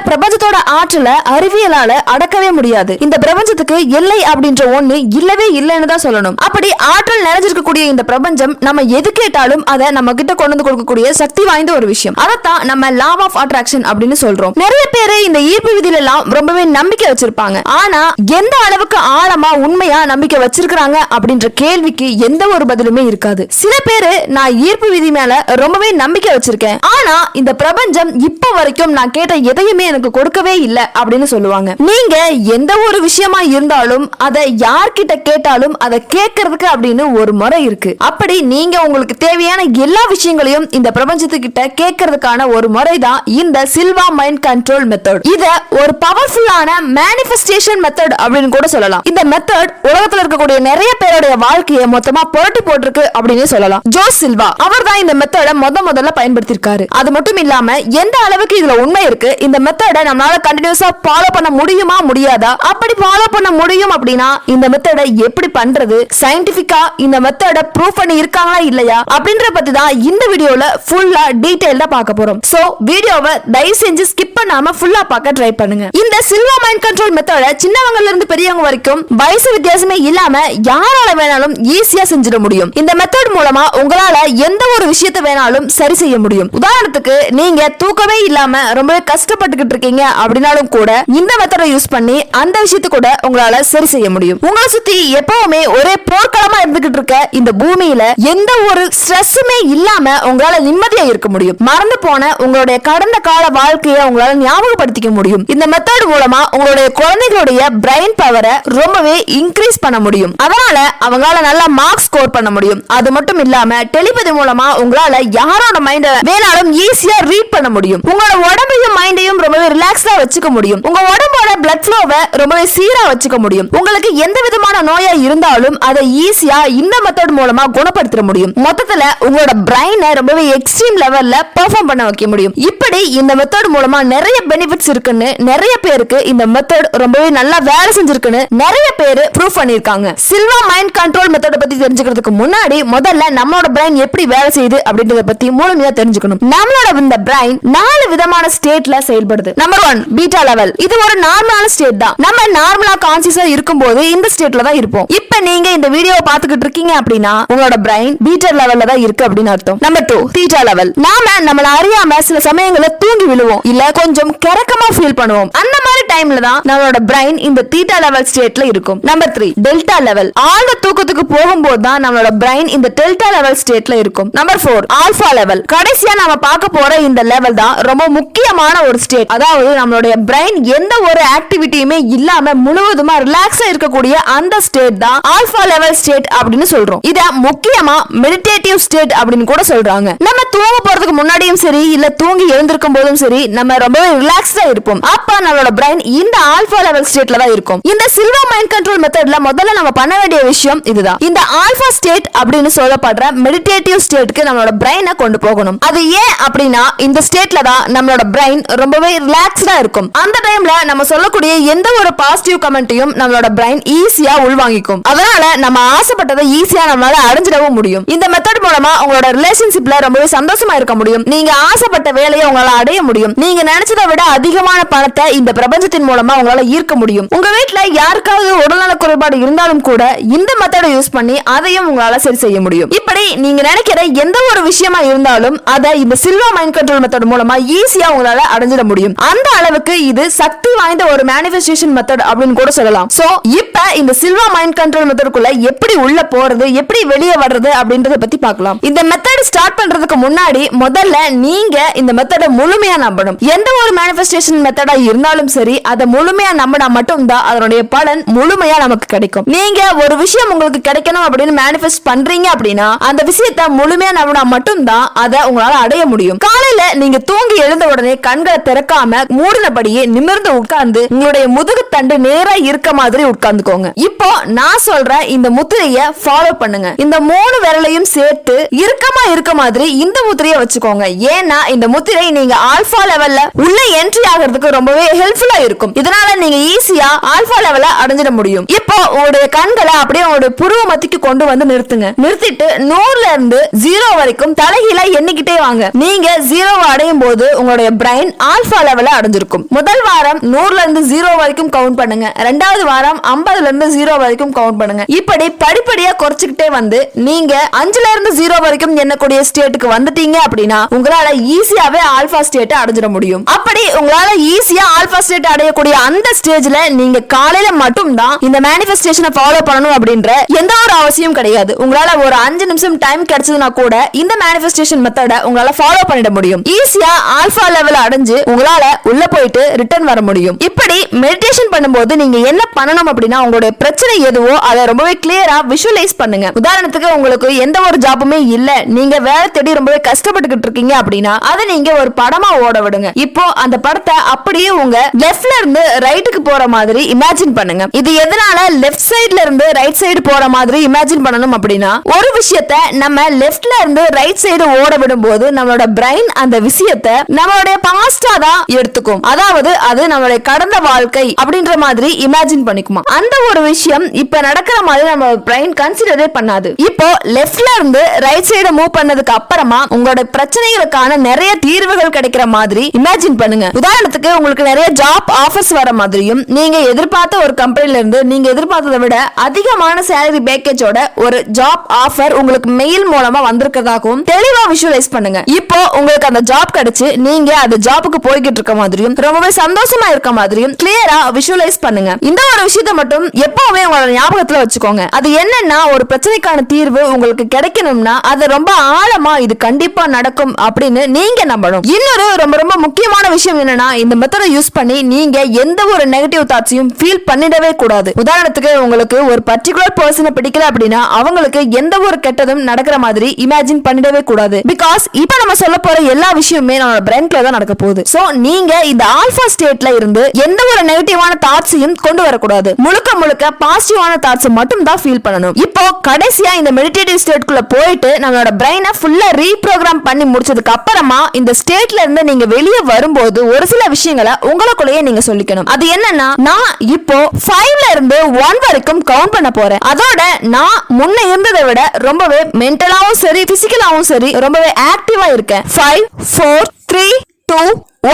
பிரபஞ்சத்தோட ஆற்றல அறிவியலால அடக்கவே முடியாது. இந்த பிரபஞ்சத்துக்கு எல்லை அப்படின்ற ஒண்ணு இல்லவே இல்லைன்னு தான் சொல்லணும். அப்படி ஆற்றல் நிறைஞ்சிருக்கக்கூடிய இந்த பிரபஞ்சம் நம்ம எது கேட்டாலும் அதை நம்ம கிட்ட கொண்டு வந்து கொடுக்கக்கூடிய சக்தி வாய்ந்த ஒரு விஷயம். அதைத்தான் நம்ம லா ஆஃப் அட்ராக்ஷன் அப்படின்னு சொல்றோம். நிறைய பேரு இந்த ஈர்ப்பு விதியில எல்லாம் ரொம்பவே நம்பிக்கை வச்சிருப்பாங்க. ஆனா எந்த அளவுக்கு ஆழமா உண்மையா நம்பிக்கை வச்சிருக்காங்க அப்படின்ற கேள்விக்கு எந்த ஒரு பதிலுமே இருக்காது. சில பேரு நான் ஈர்ப்பு விதி மேல ரொம்பவே நம்பிக்கை வச்சிருக்கேன், ஆனா இந்த பிரபஞ்சம் இப்ப வரைக்கும் நான் கேட்ட எதையுமே எனக்கு கொடுக்கவே இல்லை அப்படின்னு சொல்லுவாங்க. நீங்க எந்த ஒரு விஷயமா இருந்தாலும் அதை யார்கிட்ட கேட்டாலும் அதை கேட்கறதுக்கு அப்படின்னு ஒரு முறை இருக்கு. அப்படி நீங்க உங்களுக்கு தேவையான எல்லா விஷயங்களையும் இந்த பிரபஞ்சத்துக்கிட்ட கேட்கறதுக்கான ஒரு முறை தான் இந்த சில்வா மைண்ட் கண்ட்ரோல் மெத்தட். இத ஒரு பவர்ஃபுல்லான மேனிஃபெஸ்டேஷன் மெத்தட் அப்படின்னு கூட சொல்லலாம். இந்த மெத்தட் உலகத்துல இருக்கக்கூடிய நிறைய பேருடைய வாழ்க்கையை மொத்தமா புரட்டி போட்டிருக்கு அப்படின்னு சொல்லலாம். ஜோஸ் சில்வா அவர் தான் இந்த மெத்தட முதல்ல பயன்படுத்தியிருக்காரு. அது மட்டும் இல்லாம எந்த அளவுக்கு இதுல உண்மை இருக்கு, இந்த மெத்தட நம்மளால கண்டினியூஸா ஃபாலோ பண்ண முடியுமா முடியாதா, அப்படி ஃபாலோ பண்ண முடியும் அப்படின்னா இந்த மெத்தட எப்படி பண்றது, சயின்டிபிக்கா இந்த மெத்தட ப்ரூவ் பண்ணி இருக்காங்களா இல்லையா அப்படின்ற பத்தி தான் இந்த வீடியோல ஃபுல்லா டீடைல்டா பார்க்க போறோம். சோ வீடியோவை தயவு செஞ்சு ஸ்கிப் பண்ணாம ஃபுல்லா பார்க்க ட்ரை பண்ணுங்க. இந்த சில்வா மைண்ட் கண்ட்ரோல் மெத்தட சின்னவங்கல இருந்து பெரியவங்க வரைக்கும் வயசு வித்தியாசமே இல்லாம யாரால வேணாலும் ஈஸியா செஞ்சிட முடியும். இந்த மெத்தட் மூலமா உங்களால எந்த ஒரு விஷயத்தை வேணாலும் சரி செய்ய முடியும். உதாரணத்துக்கு நீங்க தூக்கவே இல்லாம ரொம்பவே கஷ்டப்பட்டுக்கிட்டு இருக்கீங்க அப்படின்னாலும் கூட இந்த மெத்தடை யூஸ் பண்ணி அந்த விஷயத்தை கூட உங்களால சரி செய்ய முடியும். உங்களை சுத்தி எப்பவுமே ஒரே போர்க்களமா இருந்துகிட்டு இருக்க இந்த பூமியில எந்த ஒரு ஸ்ட்ரெஸ்ஸுமே இல்லாம உங்களால நிம்மதியா இருக்க முடியும். மறந்து போன உங்களுடைய கடந்த கால வாழ்க்கையை உங்களால ஞாபகப்படுத்திக்க முடியும். இந்த மெத்தட் மூலமா உங்களுடைய குழந்தைகளுடைய பிரெயின் பவரை ரொம்பவே இன்க்ரீஸ் பண்ண முடியும். அதனால அவங்களால நல்லா மார்க்ஸ் ஸ்கோர் பண்ண முடியும். அது மட்டும் இல்லாம டெலிபதி மூலமா உங்களால யாரோட மைண்ட வேணாலும் ஈஸியா ரீட் பண்ண முடியும். உங்களோட உடம்பையும் மைண்டையும் ரொம்பவே ரிலாக்ஸ்டா வச்சுக்க முடியும். உங்க உடம்போட பிளட் ஃப்ளோவை ரொம்பவே சீரா வச்சுக்க முடியும். உங்களுக்கு எந்த விதமான நோயா இருந்தாலும் அதை ஈஸியா இந்த மெத்தட் மூலமா குணப்படுத்த முடியும். மொத்தத்துல உங்களோட பிரெயினை ரொம்பவே எக்ஸ்ட்ரீம் லெவல்ல பெர்ஃபார்ம் பண்ண வைக்க முடியும். இப்படி இந்த மெத்தட் மூலமா நிறைய பெனிஃபிட்ஸ் இருக்குன்னு நிறைய பேருக்கு இந்த மெத்தட் ரொம்பவே நல்லா வேலை செஞ்சிருக்குன்னு நிறைய பேர் ப்ரூவ் பண்ணிருக்காங்க. சில்வா மைண்ட் கண்ட்ரோல் மெத்தட பத்தி தெரிஞ்சுக்கிறதுக்கு முன்னாடி முதல்ல நம்மளோட பிரெயின் எப்படி வேலை செய்யுது அப்படின்றத பத்தி முழுமையா தெரிஞ்சுக்கணும். நம்மளோட இந்த பிரெயின் 4 விதமான ஸ்டேட்ல செயல்படுது. Number 1 beta level. இது ஒரு நார்மலான ஸ்டேட் தான். நம்ம நார்மலா கான்சியஸா இருக்கும்போது இந்த ஸ்டேட்ல தான் இருப்போம். இப்ப நீங்க இந்த வீடியோவை பார்த்துக்கிட்டு இருக்கீங்க அப்படின்னா உங்களோட பிரெயின் பீட்டா லெவல்ல தான் இருக்கு அப்படின்னு அர்த்தம். Number 2 theta level. நாம நம்மள அறியாம சில சமயங்கள்ல தூங்கி விழுவோம், இல்ல கொஞ்சம் கிறக்கமா ஃபீல் பண்ணுவோம். அந்த மாதிரி டைம்ல தான் நம்மளோட பிரெயின் இந்த தீட்டா லெவல் ஸ்டேட்ல இருக்கும். Number 3 delta level. ஆழ்ந்த தூக்கத்துக்கு போகும்போது தான் நம்மளோட பிரெயின் இந்த டெல்டா லெவல் ஸ்டேட்ல இருக்கும். Number 4 alpha level. கடைசியா நாம பார்க்க போற இந்த லெவல் தான் ரொம்ப முக்கியமான ஒரு ஸ்டேட். அதாவது நம்மளுடைய பிரெயின் எந்த ஒரு ஆக்டிவிட்டியுமே இல்லாம முழுவதுமா ரிலாக்ஸா இருக்கக்கூடிய அந்த ஸ்டேட் தான் ஆல்பா லெவல் ஸ்டேட் அப்படின்னு சொல்றோம். இத முக்கியமா மெடிடேட்டிவ் ஸ்டேட் அப்படின்னு கூட சொல்றாங்க. நம்ம தூங்க போறதுக்கு முன்னாடியும் சரி இல்ல தூங்கி எழுந்திருக்கும் போதும் சரி நம்ம ரொம்பவே ரிலாக்ஸ்டா இருப்போம். அப்ப நம்மளோட பிரெயின் இந்த ஆல்பா லெவல் ஸ்டேட்ல தான் இருக்கும். இந்த சில்வா மைண்ட் கண்ட்ரோல் மெத்தட்ல முதல்ல நம்ம பண்ண வேண்டிய விஷயம் இதுதான். இந்த ஆல்பா ஸ்டேட் அப்படின்னு சொல்லப்படுற மெடிடேட்டிவ் ஸ்டேட்க்கு நம்மளோட பிரெயினை கொண்டு போகணும். அது ஏன் அப்படின்னா இந்த ஸ்டேட்ல தான் நம்மளோட பிரெயின் ரொம்பவே ரிலாக்ஸ்டா இருக்கும். அந்த டைம்ல நம்ம சொல்லக்கூடிய எந்த ஒரு பாசிட்டிவ் கமெண்ட்டையும் நம்மளோட பிரெயின் ஈஸியா உள்வாங்கிக்கும். அதனால நம்ம ஆசைப்பட்டதை ஈஸியா நம்மளால அடைஞ்சிடவும் முடியும். இந்த மெத்தட் மூலமா உங்களோட ரிலேஷன்ஷிப்ல ரொம்பவே சந்தோஷமா இருக்க முடியும். நீங்க ஆசைப்பட்ட வேலையை உங்களால அடைய முடியும். நீங்க நினைச்சதை விட அதிகமான பணத்தை இந்த பிரபஞ்சத்தின் மூலமா உங்களால ஈர்க்க முடியும். உங்க வீட்டுல யாருக்காவது உடல்நல குறைபாடு இருந்தாலும் கூட இந்த மெத்தடை யூஸ் பண்ணி அதையும் உங்களால சரி செய்ய முடியும். இப்படி நீங்க நினைக்கிற எந்த ஒரு விஷயமா இருந்தாலும் அதை இந்த சில்வா மைண்ட் கண்ட்ரோல் மெத்தட் மூலமா ஈஸியா உங்களால அடைஞ்சிட முடியும். அந்த அளவுக்கு இது சக்தி வாய்ந்த ஒரு மேனிஃபெஸ்டேஷன் மெத்தட் அப்படின்னு கூட சொல்லலாம். சோ இப்ப இந்த சில்வா மைண்ட் கண்ட்ரோல் மெத்தடுக்குள்ள எப்படி உள்ள போறது, எப்படி வெளியே வர்றது அப்படின்றத பத்தி பார்க்கலாம். இந்த மெத்தட் ஸ்டார்ட் பண்றதுக்கு முன்னாடி முதல்ல நீங்க இந்த மெத்தடை முழுமையா நம்பணும். எந்த ஒரு மேனிஃபெஸ்டேஷன் மெத்தடா இருந்தாலும் சரி அதை முழுமையா நம்பினா மட்டும் தான் அதனுடைய பலன் முழுமையா நமக்கு கிடைக்கும். நீங்க ஒரு விஷயம் உங்களுக்கு கிடைக்கணும் அப்படின்னு மேனிஃபெஸ்ட் பண்றீங்க அப்படின்னா அந்த விஷயத்தை முழுமையா நம்பினா மட்டும் தான் அதை உங்களால அடைய முடியும். காலையில நீங்க தூங்கி எழுந்த உடனே கண்களை திறக்காம மூடினபடியே நிமிர்ந்து உட்கார்ந்து உங்களுடைய முதுகு தண்டு நேரா இருக்க மாதிரி உட்கார்ந்துக்கோங்க. இப்போ நான் சொல்ற இந்த முத்திரையை ஃபாலோ பண்ணுங்க. இந்த 3 விரலையும் சேர்த்து இறுக்கமா இருக்க மாதிரி இந்த முத்திரையை வச்சுக்கோங்க. ஏன்னா இந்த முத்திரை நீங்க ஆல்பா லெவல்ல உள்ள என்ட்ரி ஆகிறதுக்கு ரொம்பவே ஹெல்ப்ஃபுல்லா இருக்கும். இதனால நீங்க ஈஸியா ஆல்பா லெவல அடைஞ்சிட முடியும். இப்போ உங்களுடைய கண்களை அப்படியே உங்களுடைய புருவ மத்திக்கு கொண்டு வந்து நிறுத்துங்க. நிறுத்திட்டு 100ல இருந்து 0 வரைக்கும் தலைகீழ எண்ணிக்கிட்டே வாங்க. நீங்க 0 அடையும் போது உங்களுடைய பிரெயின் ஆல்பா லெவல அடைஞ்சிருக்கும். முதல் வாரம் 100ல இருந்து 0 வரைக்கும் கவுண்ட் பண்ணுங்க. இரண்டாவது வாரம் 50ல இருந்து 0 வரைக்கும் கவுண்ட் பண்ணுங்க. இப்படி படிப்படியா குறைச்சிக்கிட்டே வந்து நீங்க 5ல இருந்து 0 வரைக்கும் எண்ணக்கூடிய ஸ்டேட்டுக்கு வந்துட்டீங்க அப்படின்னா உங்களால ஈஸியாவே ஆல்பா ஸ்டேட் அடைஞ்சிட முடியும். அப்படி உங்களால ஈஸியா ஆல்பா ஸ்டேட் அடையக்கூடிய அந்த ஸ்டேஜ்ல நீங்க காலையில மட்டும் தான் இந்த மேனிஃபெஸ்டேஷனை ஃபாலோ பண்ணணும் அப்படின்ற எந்த ஒரு அவசியம் கிடையாது. உங்களால ஒரு 5 நிமிஷம் டைம் கிடைச்சதுன்னா கூட இந்த மேனிஃபெஸ்டேஷன் மெத்தட உங்களால ஃபாலோ பண்ணிட முடியும். ஈஸியா ஆல்பா லெவல் அடைஞ்சு உங்களால உள்ள போயிட்டு ரிட்டர்ன் வர முடியும். இப்படி மெடிடேஷன் பண்ணும்போது நீங்க என்ன பண்ணணும் அப்படின்னா உங்களுடைய பிரச்சனை எதுவோ அதை ரொம்பவே கிளியரா விஷுவலைஸ் பண்ணுங்க. உதாரணத்துக்கு உங்களுக்கு எந்த ஒரு ஜாபுமே இல்ல, நீங்க வேலை தேடி ரொம்பவே கஷ்டப்பட்டுக்கிட்டு இருக்கீங்க அப்படின்னா அதை நீங்க ஒரு படமா ஓட விடுங்க. இப்போ அந்த படத்தை அப்படியே உங்க லெஃப்ட்ல இருந்து ரைட்டுக்கு போற மாதிரி இமேஜின் பண்ணுங்க. இது எதனால லெஃப்ட் சைடுல இருந்து ரைட் சைடு போற மாதிரி இமேஜின் பண்ணணும் அப்படின்னா ஒரு விஷயத்தை நம்ம லெஃப்ட்ல இருந்து ரைட் சைடு ஓட விடும்போது நம்மளோட பிரைன் அந்த விஷயத்தை நம்மளுடைய பாஸ்டா தான் எடுத்துக்கும். அதாவது அது நம்மளுடைய கடந்த வாழ்க்கை அப்படின்ற மாதிரி இமேஜின் பண்ணிக்குமா. அந்த ஒரு விஷயம் இப்ப நடக்கிற மாதிரி நம்ம பிரைன் கன்சிடரே பண்ணாது. இப்போ லெஃப்ட்ல இருந்து ரைட் சைடு மூவ் பண்ணதுக்கு அப்புறமா உங்களோட பிரச்சனைகளுக்கான நிறைய தீர்வுகள் கிடைக்கிற மாதிரி இமேஜின் பண்ணுங்க. உதாரணத்துக்கு உங்களுக்கு நிறைய ஜாப் ஆஃபர்ஸ் வர மாதிரியும் நீங்க எதிர்பார்த்த ஒரு கம்பெனில இருந்து நீங்க எதிர்பார்த்ததை விட அதிகமான சேலரி பேக்கேஜோட ஒரு ஜாப் ஆஃபர் உங்களுக்கு மெயில் மூலமா வந்திருக்கிறதாகவும் தெளிவா விஷுவலைஸ் பண்ணுங்க. இப்போ உங்களுக்கு அந்த ஜாப் கிடைச்சு நீங்க அந்த ஜாபுக்கு போய்கிட்டு இருக்க மாதிரியும் ரொம்பவே சந்தோஷமா இருக்க மாதிரியும் கிளியரா விஷுவலைஸ் பண்ணுங்க. இந்த ஒரு விஷயத்தை மட்டும் எப்பவுமே உங்களோட ஞாபகத்துல வச்சுக்கோங்க. அது என்னன்னா ஒரு பிரச்சனைக்கான தீர்வு உங்களுக்கு கிடைக்கணும்னா அது ரொம்ப ஆழமா இது கண்டிப்பா நடக்கும் அப்படின்னு நீங்க நம்பணும். இன்னொரு ரொம்ப ரொம்ப முக்கியமான விஷயம் என்னன்னா இந்த மெத்தடை யூஸ் பண்ணி நீங்க எந்த ஒரு நெகட்டிவ் தாட்ஸையும் ஃபீல் பண்ணிடவே கூடாது. உதாரணத்துக்கு உங்களுக்கு ஒரு பர்டிகுலர் பர்சனை பிடிக்கல அப்படின்னா அவங்களுக்கு எந்த ஒரு கெட்டதும் நடக்கிற மாதிரி இமேஜின் பண்ணிடவே கூடாது. பிகாஸ் இப்ப நம்ம சொல்ல போற எல்லா விஷயமே நம்ம பிரைன்ல தான் நடக்க போகுது. சோ நீங்க இந்த ஆல்பா ஸ்டேட்ல இருந்து எந்த ஒரு நெகட்டிவான தாட்ஸையும் கொண்டு வரக்கூடாது. முழுக்க முழுக்க பாசிட்டிவான தாட்ஸ் மட்டும் தான் ஃபீல் பண்ணணும். இப்போ கடைசியா இந்த மெடிடேட்டிவ் ஸ்டேட்குள்ள போயிட்டு நம்மளோட பிரைனை ஃபுல்லா ரீப்ரோகிராம் பண்ணி முடிச்சதுக்கு அப்புறமா இந்த ஸ்டேட்ல இருந்து நீங்க வெளியே வரும்போது ஒரு சில விஷயங்களை உங்களுக்குள்ளேயே நீங்க சொல்லிக்கணும். அது என்னன்னா நான் இப்போ 5ல இருந்து 1 வரைக்கும் கவுண்ட் பண்ண போறேன். அதோட நான் முன்ன இருந்ததை விட ரொம்பவே மென்டலாவும் சரி பிசிக்கலாவும் சரி ரொம்பவே ஆக்டிவா இருக்கேன். 5 4 3 2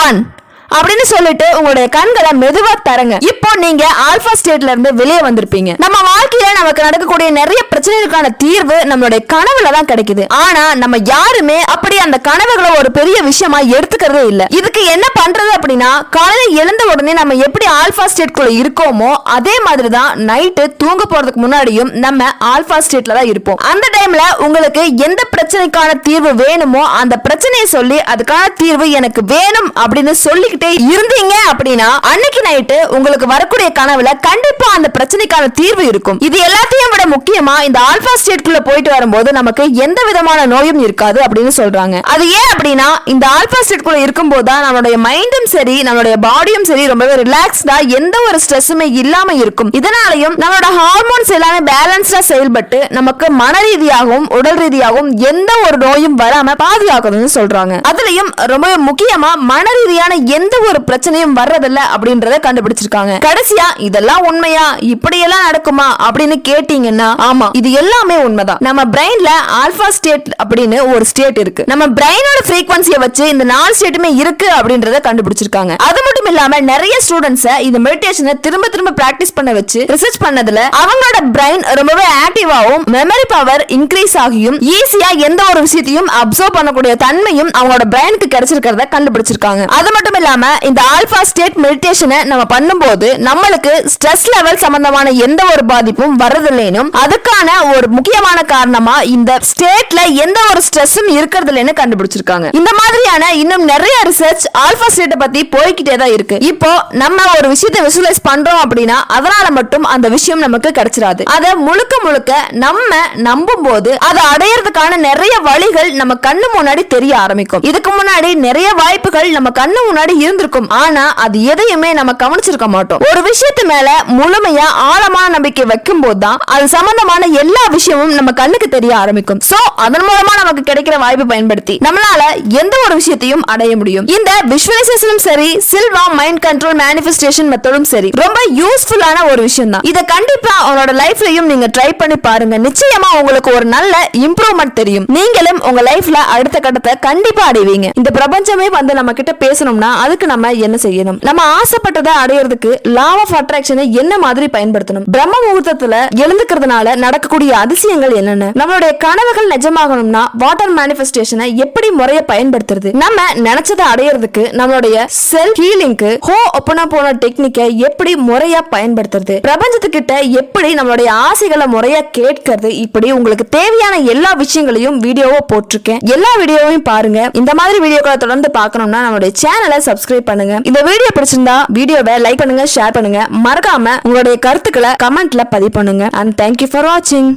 1 அப்படின்னு சொல்லிட்டு உங்களுடைய கண்களை மெதுவா தரங்க. இப்போ நீங்க ஆல்பா ஸ்டேட்ல இருந்து வெளியே வந்திருப்பீங்க. நம்ம வாழ்க்கையில நமக்கு நடக்கக்கூடிய நிறைய பிரச்சனைகளுக்கான தீர்வு நம்மளுடைய கனவுல தான் கிடைக்குது. ஆனா நம்ம யாருமே அப்படி அந்த கனவுகளை ஒரு பெரிய விஷயமா எடுத்துக்கிறதே இல்ல. இதுக்கு என்ன பண்றது அப்படின்னா காலையில எழுந்த உடனே நம்ம எப்படி ஆல்பா ஸ்டேட்குள்ள இருக்கோமோ அதே மாதிரி தான் நைட்டு தூங்க போறதுக்கு முன்னாடியும் நம்ம ஆல்பா ஸ்டேட்ல தான் இருப்போம். அந்த டைம்ல உங்களுக்கு எந்த பிரச்சனைக்கான தீர்வு வேணுமோ அந்த பிரச்சனையை சொல்லி அதுக்கான தீர்வு எனக்கு வேணும் அப்படின்னு சொல்லி இருந்தீங்க அப்படின்னா அன்னைக்கு நைட்டு உங்களுக்கு வரக்கூடிய கனவுல கண்டிப்பா அந்த பிரச்சனைக்கான தீர்வு இருக்கும். இது எல்லாத்தையும் விட முக்கியமா இந்த ஆல்பா ஸ்டேட்குள்ள போயிட்டு வரும்போது நமக்கு எந்த விதமான நோயும் இருக்காது அப்படின்னு சொல்றாங்க. அது ஏன் அப்படின்னா இந்த ஆல்பா ஸ்டேட்குள்ள இருக்கும்போது தான் நம்மளுடைய மைண்டும் சரி நம்மளுடைய பாடியும் சரி ரொம்பவே ரிலாக்ஸ்டா எந்த ஒரு ஸ்ட்ரெஸ்ஸுமே இல்லாம இருக்கும். இதனாலையும் நம்மளோட ஹார்மோன்ஸ் எல்லாமே பேலன்ஸ்டா செயல்பட்டு நமக்கு மன ரீதியாகவும் உடல் ரீதியாகவும் எந்த ஒரு நோயும் வராம பாதுகாக்கணும்னு சொல்றாங்க. அதுலயும் ரொம்ப முக்கியமா மன ரீதியான எந்த ஒரு பிரச்சனையும் வர்றதில்ல அப்படின்றத கண்டுபிடிச்சிருக்காங்க. கடைசியா இதெல்லாம் உண்மையா இப்படி எல்லாம் நடக்குமா அப்படின்னு கேட்டீங்கன்னா ஆமா இது எல்லாமே உண்மைதான். நம்ம பிரைன்ல ஆல்பா ஸ்டேட் அப்படின்னு ஒரு ஸ்டேட் இருக்கு. நம்ம பிரைனோட ஃப்ரீக்வன்சியை வச்சு இந்த 4 ஸ்டேட்டுமே இருக்கு அப்படின்றத கண்டுபிடிச்சிருக்காங்க. அது மட்டும் இல்லாம நிறைய ஸ்டூடெண்ட்ஸ் இந்த மெடிடேஷனை திரும்ப திரும்ப பிராக்டிஸ் பண்ண வச்சு ரிசர்ச் பண்ணதுல அவங்களோட பிரைன் ரொம்பவே ஆக்டிவாவும் மெமரி பவர் இன்க்ரீஸ் ஆகியும் ஈஸியா எந்த ஒரு விஷயத்தையும் அப்சர்வ் பண்ணக்கூடிய தன்மையும் அவங்களோட பிரைனுக்கு கிடைச்சிருக்கிறத கண்டுபிடிச்சிருக்காங்க. அது மட்டும் இல்லாம இந்த ஆல்பா ஸ்டேட் மெடிடேஷனை நம்ம பண்ணும்போது நம்மளுக்கு ஸ்ட்ரெஸ் லெவல் சம்பந்தமான எந்த ஒரு பாதிப்பும் வரதில்லைனும் அதுக்கான ஒரு முக்கியமான காரணமா இந்த ஸ்டேட்ல எந்த ஒரு ஸ்ட்ரெஸ்ஸும் இருக்கிறது இல்லைன்னு கண்டுபிடிச்சிருக்காங்க. இந்த மாதிரியான இன்னும் நிறைய ரிசர்ச் ஆல்பா ஸ்டேட்டை பத்தி போய்கிட்டே தான் இருக்கு. இப்போ நம்ம ஒரு விஷயத்தை விசுவலைஸ் பண்றோம் அப்படின்னா அதனால மட்டும் அந்த விஷயம் நமக்கு கிடைச்சிடாது. அதை முழுக்க முழுக்க நம்ம நம்பும் போது அதை அடையறதுக்கான நிறைய வழிகள் நம்ம கண்ணு முன்னாடி தெரிய ஆரம்பிக்கும். இதுக்கு முன்னாடி நிறைய வாய்ப்புகள் நம்ம கண்ணு முன்னாடி இருந்திருக்கும். ஆனா அது எதையுமே நம்ம கவனம் கவனிச்சிருக்க மாட்டோம். ஒரு விஷயத்து மேல முழுமையா ஆழமான நம்பிக்கை வைக்கும் போதுதான் அது சம்பந்தமான எல்லா விஷயமும் நம்ம கண்ணுக்கு தெரிய ஆரம்பிக்கும். சோ அதன் மூலமா நமக்கு கிடைக்கிற வாய்ப்பை பயன்படுத்தி நம்மளால எந்த ஒரு விஷயத்தையும் அடைய முடியும். இந்த விஷுவலைசேஷனும் சரி, சில்வா மைண்ட் கண்ட்ரோல் மேனிஃபெஸ்டேஷன் மெத்தடும் சரி, ரொம்ப யூஸ்ஃபுல்லான ஒரு விஷயம் தான். இத கண்டிப்பா உங்களோட லைஃப்லயும் நீங்க ட்ரை பண்ணி பாருங்க. நிச்சயமா உங்களுக்கு ஒரு நல்ல இம்ப்ரூவ்மெண்ட் தெரியும். நீங்களும் உங்க லைஃப்ல அடுத்த கட்டத்தை கண்டிப்பா அடைவீங்க. இந்த பிரபஞ்சமே வந்து நம்ம கிட்ட பேசணும்னா அதுக்கு நம்ம என்ன செய்யணும்? நம்ம ஆசைப்பட்டதை அடையிறதுக்கு லா ஆஃப் அட்ராக்ஷனை என்ன மாதிரி பயன்படுத்தணும்? பிரம்ம முகூர்த்தத்துல எழுந்துக்கிறதுனால நடக்கக்கூடிய அதிசயங்கள் என்னென்ன? நம்மளுடைய கனவுகள் நிஜமாகணும்னா வாட்டர் மேனிஃபெஸ்டேஷனை எப்படி முறையை பயன்படுத்துறது? நம்ம நினைச்சதை அடையிறதுக்கு நம்மளுடைய செல்ஃப் ஹீலிங்க்கு ஹோபோனோபோனோ டெக்னிக்கை எப்படி முறையா பயன்படுத்துறது? பிரபஞ்சத்துக்கிட்ட எப்படி நம்மளுடைய ஆசைகளை முறையா கேட்கிறது? இப்படி உங்களுக்கு தேவையான எல்லா விஷயங்களையும் வீடியோவா போட்டிருக்கேன். எல்லா வீடியோவையும் பாருங்க. இந்த மாதிரி வீடியோக்களை தொடர்ந்து பார்க்கணும்னா நம்மளுடைய சேனலை சப்ஸ்கிரைப் பண்ணுங்க. இந்த வீடியோ பிடிச்சிருந்தா வீடியோவை லைக் பண்ணுங்க, ஷேர் பண்ணுங்க. மறக்காம உங்களுடைய கருத்துக்களை கமெண்ட்ல பதிவு பண்ணுங்க. And thank you for watching.